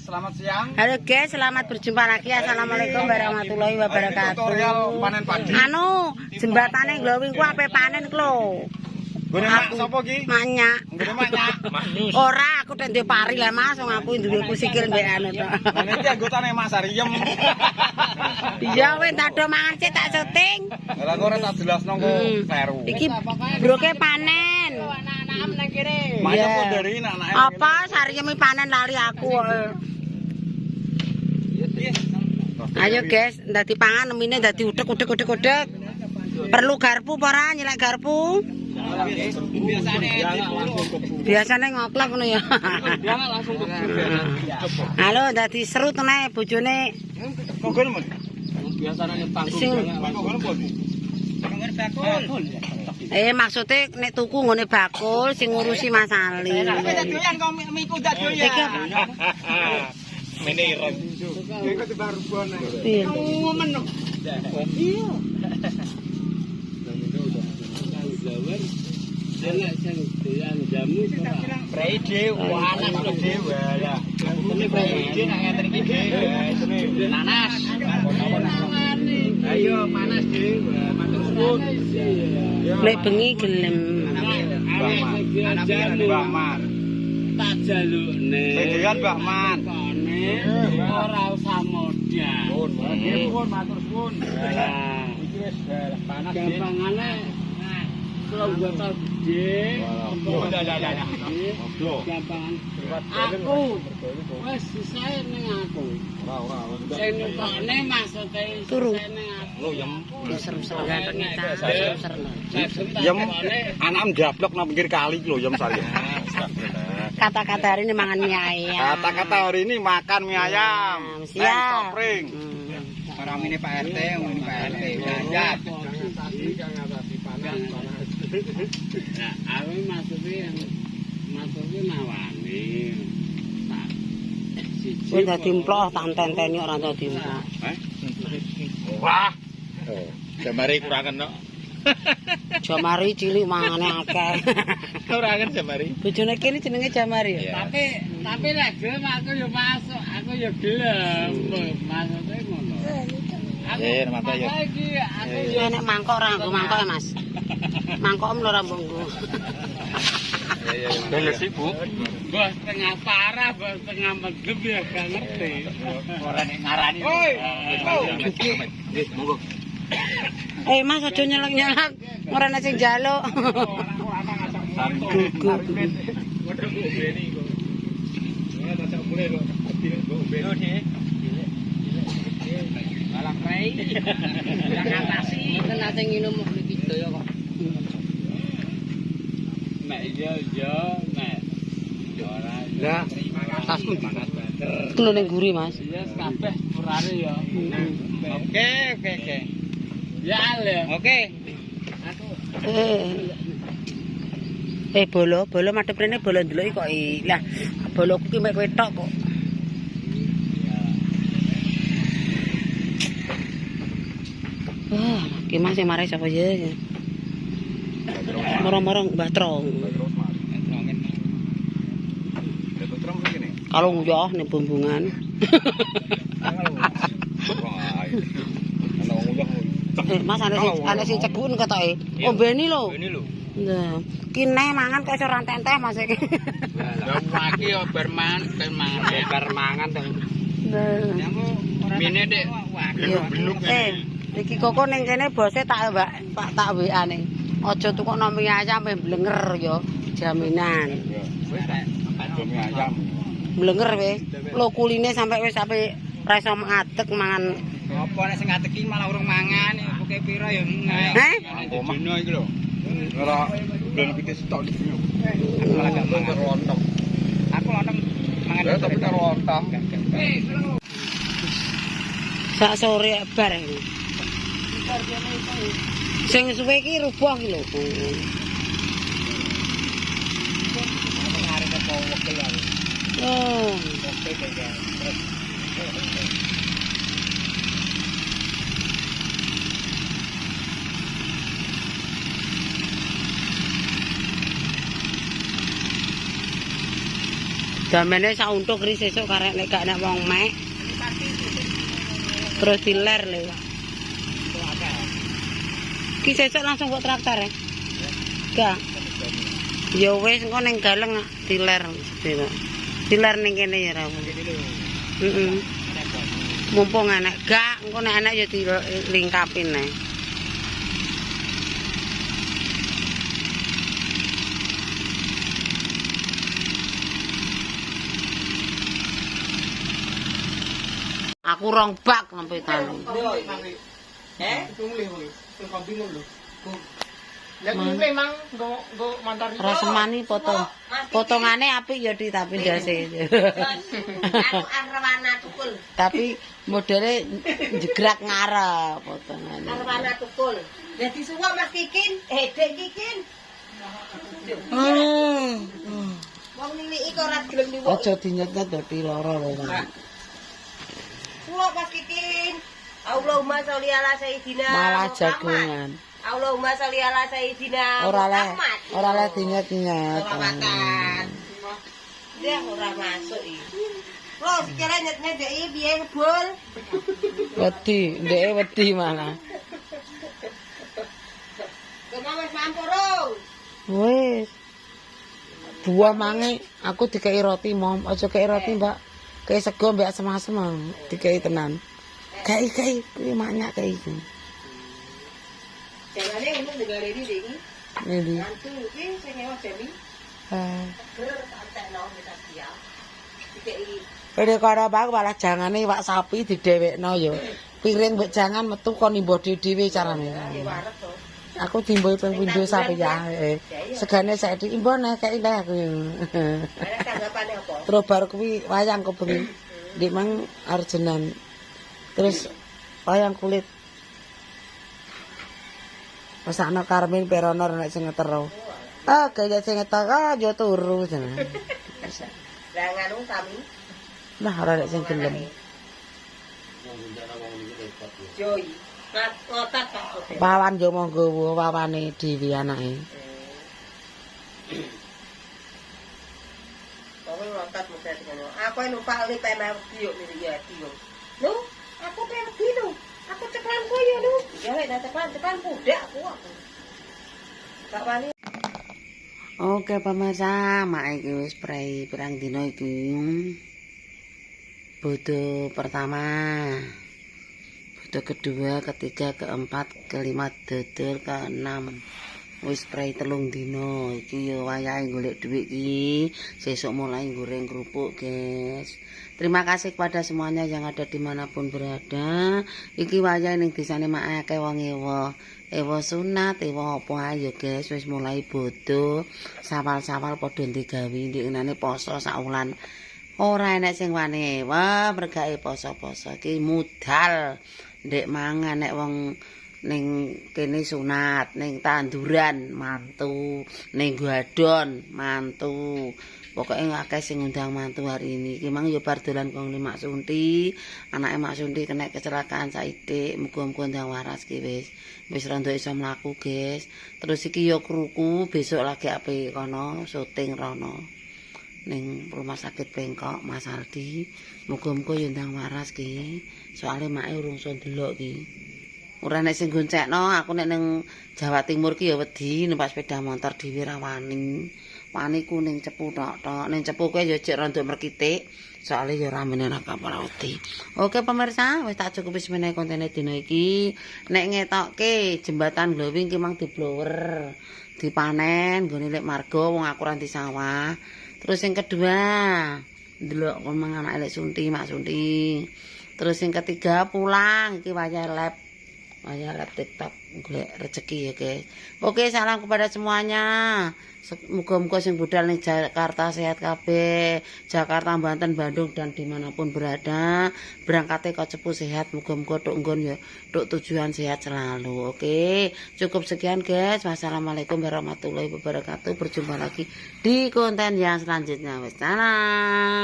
selamat siang. Halo guys, selamat berjumpa lagi. Assalamualaikum warahmatullahi wabarakatuh. Tutorial panen padi. Jembatane glowing ku ape panen klo. Gune mak sapa ki? Manyak. Gune maknya. Ora, aku ndek pari lah Mas, wong aku duwe sikil mbek anu tok. Lah iki anggotane Mas Ariem. Iya wis tak do mangan sik tak syuting. Lah kok ora tak jelasno kok kleru. Iki broke panen. Anak-anak nang kene. Maknya kok dari anak-anak. Apa Sariyemi panen lali aku. Ayo guys, dadi pangan nemine dadi udek. Perlu garpu apa ora nyelek garpu? Biasane ngoklek ngono ya. Halo, dadi serut nek bojone. Konggon mun. Biasane nyepang. Konggon pun. Maksudnya nek tuku ngene bakul sing ngurusi Mas Ali. Doyan kok miku dak doyan. Mene ireng. Iki baru bon. Iya. Ngomen. Iya. Enak sing doyan jamu prei dhewe anak dhewe lah. Ini prei dhewe nang ngeten iki dhewe. Nanas. Ayo panas dhewe, matur suwun. Lek bengi gelem. Mbah Man. Tak jalukne. Sing doyan Mbah Man. Ora usah modal. Pun matur suwun. Iki wis panas gampangane. Kalau botol gede, gampangan. Aku, wes sisae ning aku. Sing nukokne maksudnya sisae ning aku. Lho yem. Seru-seru ganteng kita. Seru-seru. Yem anak ndablok nang pinggir kali lho yem sari. Kata-kata hari ini mangan mie ayam. Kata-kata hari ini makan mie ayam. Siap. Kopring. Orang ini Pak RT, ini Pak RT. Lanjut. Nah, aku maksudnya nawani. Wis dadi mplok tak tenteni ora dadi mplok. Wah. Jamari kurang kena. Jamari cilik mangane akeh. Ora kan jamari. Bojone kene jenenge Jamari ya. Tapi lek gelem aku yo masuk, aku yo gelem. Maksudnya ngono. Mata yo. Iki nek mangkok ora nggo mangkok ya, Mas. Mangkok mlo ora mbunggu. Bener sih, Bu. Bos tengah parah, bos tengah megep ya gak ngerti. Ora nek ngarani. Monggo. Mas aja nyelak-nyelak. Ora ana sing njaluk. Gugup. Malah prei. Yang ngatasi nate nginum iki daya kok. Nek iya nek ora. Lah, tasku di mana? Kulo ning guri, Mas. Iya kabeh purane ya. Oke. Ya le. Oke. Bolo madhep rene bolo ndeloki kok. Lah, boloku ki mek kowe tok kok. Wah, ki Mas sing marai sapa ya? Morong-morong Mbah Trong. Kalau nguyah ning bumbungan. Mas ana sing cekun ketoke. Ombeni lho. Nah, ki neh mangan kok iso rantek-entek Mas iki. Lah iki yo bar mangan to. Nah. Mene Dik. Benuk. Iki koko ning kene bose tak WA-ne. Aja tukokno mie ayam blenger ya, jaminan. Mie ayam. Blenger wis. Lho kuline sampai wis sampai ra iso ngadeg mangan. Apa nek sing ngadeg iki malah urung mangan, pokoke pira ya ngae. Dino iki lho. Ora ben pitis tok iki. Malah gak mangan lontong. Aku lontong mangan Tapi karo lontong. Sak sore bar iki. Sing suwe iki rubuh iki lho. Oh. Jamene sak untuk ri sesuk karek nek gak nek wong mek. Terus diler lho. Ki sesuk langsung kok traktor ya? Gak. Ya wis engko ning galeng diler sedina. Diler ning kene ya ra. Heeh. Mumpung anak gak engko nek anak ya dilingkapin ae. Aku rong bak sampai tani. Rasemani potongane apik ya di tapi ndase. Arwana tukul. Tapi modele jegrak ngarep potongane. Arwana tukul. Dadi suwak Mas Kikin, Dek Kikin. Wong niliki kok ora gelem niwuk. Aja dinyet-nyet dadi lara lho. Suwak Mas Kikin. Allahumma sholli ala sayyidina Malah jagongan. Allahumma sholli ala sayyidina Ora Muhammad. le dinyet-nyet. Ora makan. Dia ora masuk iki. Loh, sekira nyet-nyet dek iki piye ngebul? Wedi, ndeke wedi malah. Kemana wis mampurung? Wis. Buah mange aku dikei roti, Mom. Aja kei roti, Mbak. Kei sego mbak asem-asem dikei tenan. Kei kuwi banyak kei. Jane ngono negare iki iki. Ini. Mantu iki sing nyewa jami. Ger santekno bisa dia. Dikei Pede karo bang malah jangane iwak sapi didhewekno ya. Piring mbek jangan metu kon imbo dhewe carane. warep to. Aku dimbo ping pindho sapi ya. Segane saiki imbo nek kei leh aku. Ada tanggapane apa? Terus bar kuwi wayang kebengi. Ndik mang arjenan. Terus wayang kulit. Pas ana Karmin perono nek sing ngetero. Ah, kaya sing ngetero yo turu jeneng. Lah nganu kami. Nah, ora nek sing gelem. Joi. Ngotat Pak. Wawan yo monggo wawane dhewe anake. Kowe ngotat mesti ngono. Aku numpak li pemeh yo ya yo. Lho, aku pergi lho. Aku ceklan koyo lho. Ya wek ceklan budak aku. Gak wani. Oke pemirsa, mak iki wis prei pirang dina iki. Bodo pertama, bodo kedua, ketiga, keempat, kelima, dodol, keenam. Wis prei 3 dina. Iki yo wayahe golek dhuwit iki. Sesuk mulai goreng kerupuk, guys. Terima kasih kepada semuanya yang ada dimanapun berada. Iki wayahe ning desane mak akeh wong ewa sunat, ewa apa ayo guys, wis mulai bodo. Sawal-sawal padha digawe ndikane poso sak wulan. Ora enek sing wani ewa, mergae poso-poso iki modal. Ndek mangan nek wong ning kene sunat, ning tanduran mantu, ning gadon mantu. Pokoke akeh sing ngundang mantu hari ini. Iki mang yo bar dolan kong Mak Sunti. Anake Mak Sunti kena kecelakaan saithik, muga-muga ndang waras ki wis rada iso mlaku, guys. Terus iki yo kruku besok lagi ape kono syuting rono ning rumah sakit Bengkok Mas Aldi. Muga-muga yo ndang waras ki. Soale make urung iso ndelok ki. Ora nek sing goncekno, aku nek ning Jawa Timur ki ya wedi numpak sepeda motor dhewe ra wani. Wani ku ning Cepu tok. Ning Cepu kowe ya jek rada merkitik, soalé ya ramene ra kapal wedi. Oke pemirsa, wis tak cukupi semene kontene dina iki. Nek ngetokke jembatan glowing ki mang diblower, dipanen nggone lek marga wong aku ranti sawah. Terus yang kedua, ndelok omong anak Lek Sunti, Mak Sunti. Terus yang ketiga pulang iki wayah lab TikTok golek rezeki ya guys. Oke, salam kepada semuanya. Muga-muga sing budal ning Jakarta sehat kabeh. Jakarta, Banten, Bandung dan dimanapun berada. Berangkate kok Cepu sehat. Muga-muga tok nggon ya tok tujuan sehat selalu. Oke, cukup sekian guys. Wassalamualaikum warahmatullahi wabarakatuh. Berjumpa lagi di konten yang selanjutnya. Wassalam.